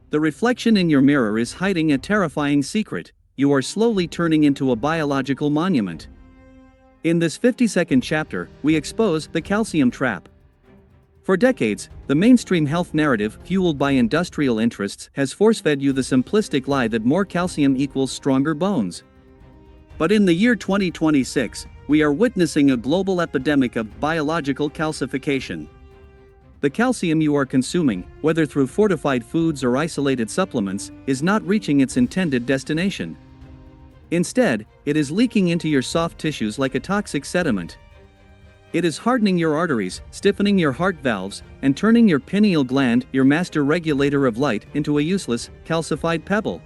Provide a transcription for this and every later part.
The reflection in your mirror is hiding a terrifying secret. You are slowly turning into a biological monument. In this 50-second chapter, we expose the calcium trap. For decades, the mainstream health narrative, fueled by industrial interests, has force-fed you the simplistic lie that more calcium equals stronger bones. But in the year 2026, we are witnessing a global epidemic of biological calcification. The calcium you are consuming, whether through fortified foods or isolated supplements, is not reaching its intended destination. Instead, it is leaking into your soft tissues like a toxic sediment. It is hardening your arteries, stiffening your heart valves, and turning your pineal gland, your master regulator of light, into a useless, calcified pebble.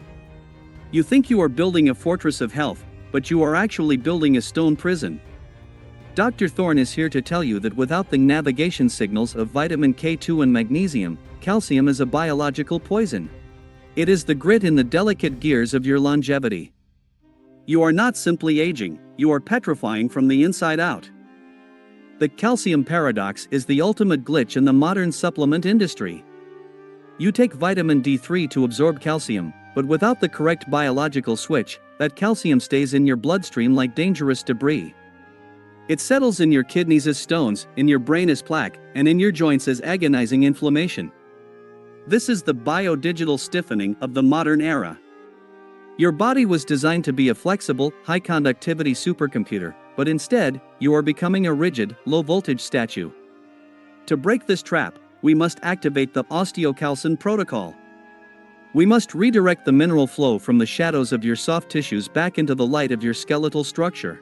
You think you are building a fortress of health, but you are actually building a stone prison. Dr. Thorne is here to tell you that without the navigation signals of vitamin K2 and magnesium, calcium is a biological poison. It is the grit in the delicate gears of your longevity. You are not simply aging, you are petrifying from the inside out. The calcium paradox is the ultimate glitch in the modern supplement industry. You take vitamin D3 to absorb calcium, but without the correct biological switch, that calcium stays in your bloodstream like dangerous debris. It settles in your kidneys as stones, in your brain as plaque, and in your joints as agonizing inflammation. This is the biodigital stiffening of the modern era. Your body was designed to be a flexible, high-conductivity supercomputer, but instead, you are becoming a rigid, low-voltage statue. To break this trap, we must activate the osteocalcin protocol. We must redirect the mineral flow from the shadows of your soft tissues back into the light of your skeletal structure.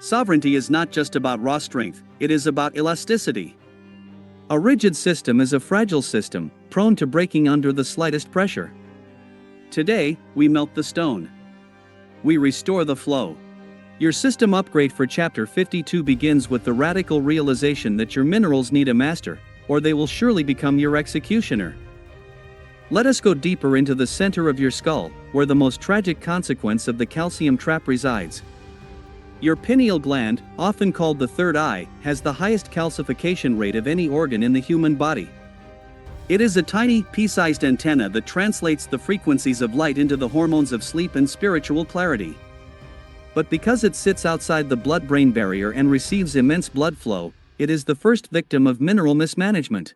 Sovereignty is not just about raw strength, it is about elasticity. A rigid system is a fragile system, prone to breaking under the slightest pressure. Today, we melt the stone. We restore the flow. Your system upgrade for Chapter 52 begins with the radical realization that your minerals need a master, or they will surely become your executioner. Let us go deeper into the center of your skull, where the most tragic consequence of the calcium trap resides. Your pineal gland, often called the third eye, has the highest calcification rate of any organ in the human body. It is a tiny, pea-sized antenna that translates the frequencies of light into the hormones of sleep and spiritual clarity. But because it sits outside the blood-brain barrier and receives immense blood flow, it is the first victim of mineral mismanagement.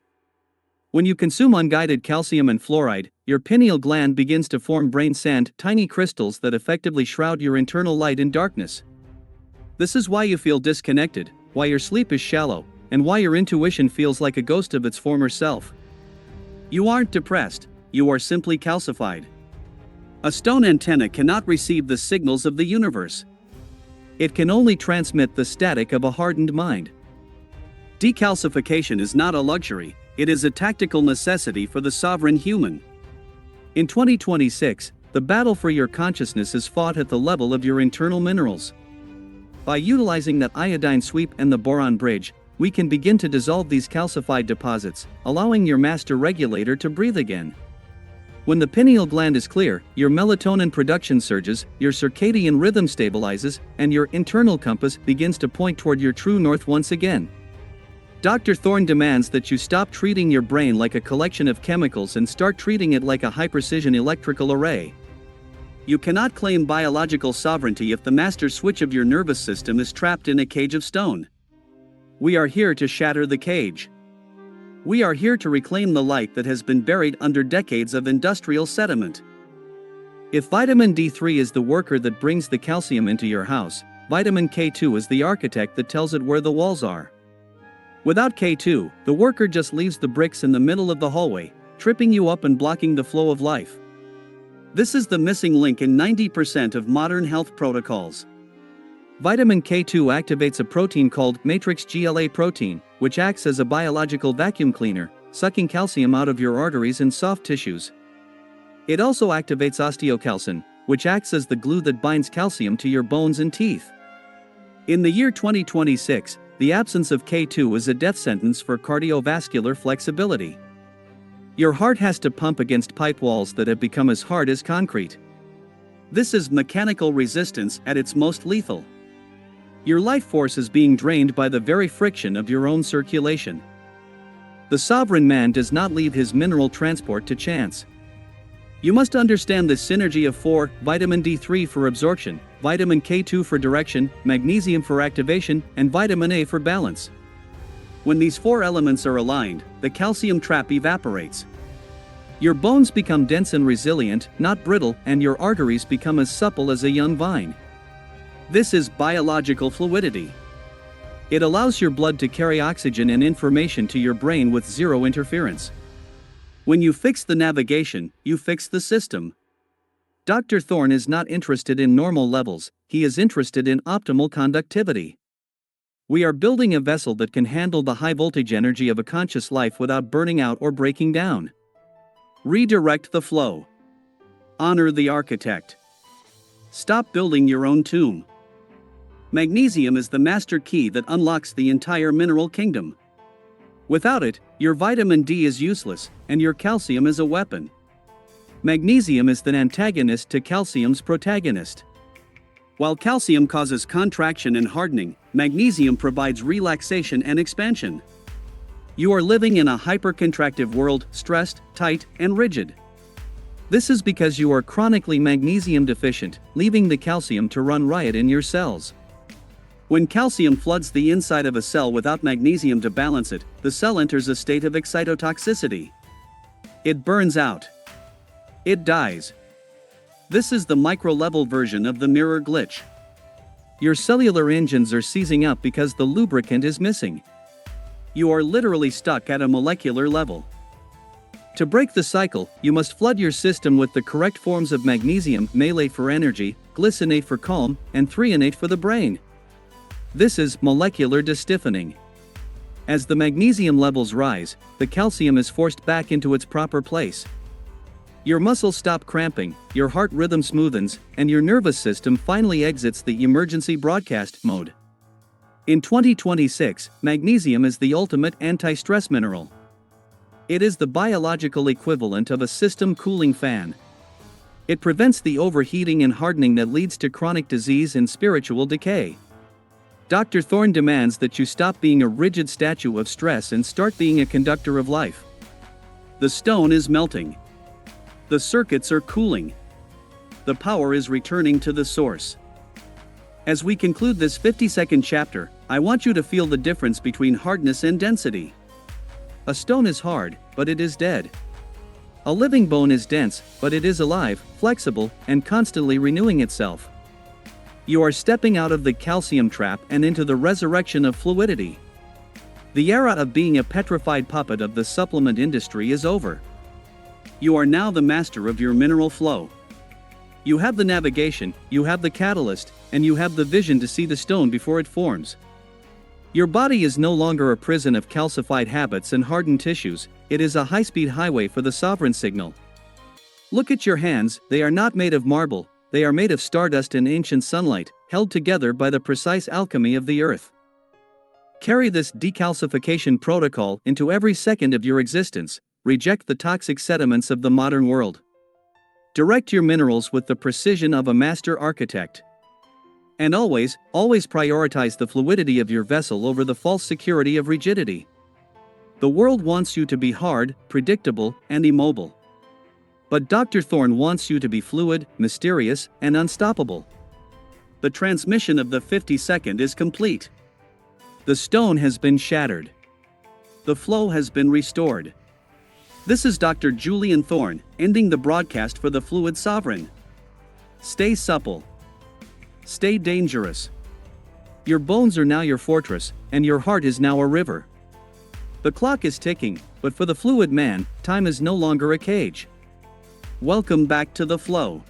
When you consume unguided calcium and fluoride, your pineal gland begins to form brain sand, tiny crystals that effectively shroud your internal light in darkness. This is why you feel disconnected, why your sleep is shallow, and why your intuition feels like a ghost of its former self. You aren't depressed, you are simply calcified. A stone antenna cannot receive the signals of the universe. It can only transmit the static of a hardened mind. Decalcification is not a luxury, it is a tactical necessity for the sovereign human. In 2026, the battle for your consciousness is fought at the level of your internal minerals. By utilizing the iodine sweep and the boron bridge, we can begin to dissolve these calcified deposits, allowing your master regulator to breathe again. When the pineal gland is clear, your melatonin production surges, your circadian rhythm stabilizes, and your internal compass begins to point toward your true north once again. Dr. Thorne demands that you stop treating your brain like a collection of chemicals and start treating it like a high-precision electrical array. You cannot claim biological sovereignty if the master switch of your nervous system is trapped in a cage of stone. We are here to shatter the cage. We are here to reclaim the light that has been buried under decades of industrial sediment. If vitamin D3 is the worker that brings the calcium into your house, vitamin K2 is the architect that tells it where the walls are. Without K2, the worker just leaves the bricks in the middle of the hallway, tripping you up and blocking the flow of life. This is the missing link in 90% of modern health protocols. Vitamin K2 activates a protein called matrix GLA protein, which acts as a biological vacuum cleaner, sucking calcium out of your arteries and soft tissues. It also activates osteocalcin, which acts as the glue that binds calcium to your bones and teeth. In the year 2026, the absence of K2 is a death sentence for cardiovascular flexibility. Your heart has to pump against pipe walls that have become as hard as concrete. This is mechanical resistance at its most lethal. Your life force is being drained by the very friction of your own circulation. The sovereign man does not leave his mineral transport to chance. You must understand the synergy of 4, vitamin D3 for absorption, vitamin K2 for direction, magnesium for activation, and vitamin A for balance. When these 4 elements are aligned, the calcium trap evaporates. Your bones become dense and resilient, not brittle, and your arteries become as supple as a young vine. This is biological fluidity. It allows your blood to carry oxygen and information to your brain with zero interference. When you fix the navigation, you fix the system. Dr. Thorne is not interested in normal levels, he is interested in optimal conductivity. We are building a vessel that can handle the high voltage energy of a conscious life without burning out or breaking down. Redirect the flow. Honor the architect. Stop building your own tomb. Magnesium is the master key that unlocks the entire mineral kingdom. Without it, your vitamin D is useless, and your calcium is a weapon. Magnesium is the antagonist to calcium's protagonist. While calcium causes contraction and hardening, magnesium provides relaxation and expansion. You are living in a hypercontractive world, stressed, tight, and rigid. This is because you are chronically magnesium deficient, leaving the calcium to run riot in your cells. When calcium floods the inside of a cell without magnesium to balance it, the cell enters a state of excitotoxicity. It burns out. It dies. This is the micro-level version of the mirror glitch. Your cellular engines are seizing up because the lubricant is missing. You are literally stuck at a molecular level. To break the cycle, you must flood your system with the correct forms of magnesium, malate for energy, glycinate for calm, and threonate for the brain. This is molecular destiffening. As the magnesium levels rise, the calcium is forced back into its proper place. Your muscles stop cramping, your heart rhythm smoothens, and your nervous system finally exits the emergency broadcast mode. In 2026, magnesium is the ultimate anti-stress mineral. It is the biological equivalent of a system cooling fan. It prevents the overheating and hardening that leads to chronic disease and spiritual decay. Dr. Thorne demands that you stop being a rigid statue of stress and start being a conductor of life. The stone is melting. The circuits are cooling. The power is returning to the source. As we conclude this 50-second chapter, I want you to feel the difference between hardness and density. A stone is hard, but it is dead. A living bone is dense, but it is alive, flexible, and constantly renewing itself. You are stepping out of the calcium trap and into the resurrection of fluidity. The era of being a petrified puppet of the supplement industry is over. You are now the master of your mineral flow. You have the navigation, you have the catalyst, and you have the vision to see the stone before it forms. Your body is no longer a prison of calcified habits and hardened tissues, it is a high-speed highway for the sovereign signal. Look at your hands, they are not made of marble, they are made of stardust and ancient sunlight, held together by the precise alchemy of the earth. Carry this decalcification protocol into every second of your existence, reject the toxic sediments of the modern world. Direct your minerals with the precision of a master architect. And always prioritize the fluidity of your vessel over the false security of rigidity. The world wants you to be hard, predictable, and immobile. But Dr. Thorne wants you to be fluid, mysterious, and unstoppable. The transmission of the 50-second is complete. The stone has been shattered. The flow has been restored. This is Dr. Julian Thorne, ending the broadcast for the Fluid Sovereign. Stay supple. Stay dangerous. Your bones are now your fortress, and your heart is now a river. The clock is ticking, but for the fluid man, time is no longer a cage. Welcome back to the flow.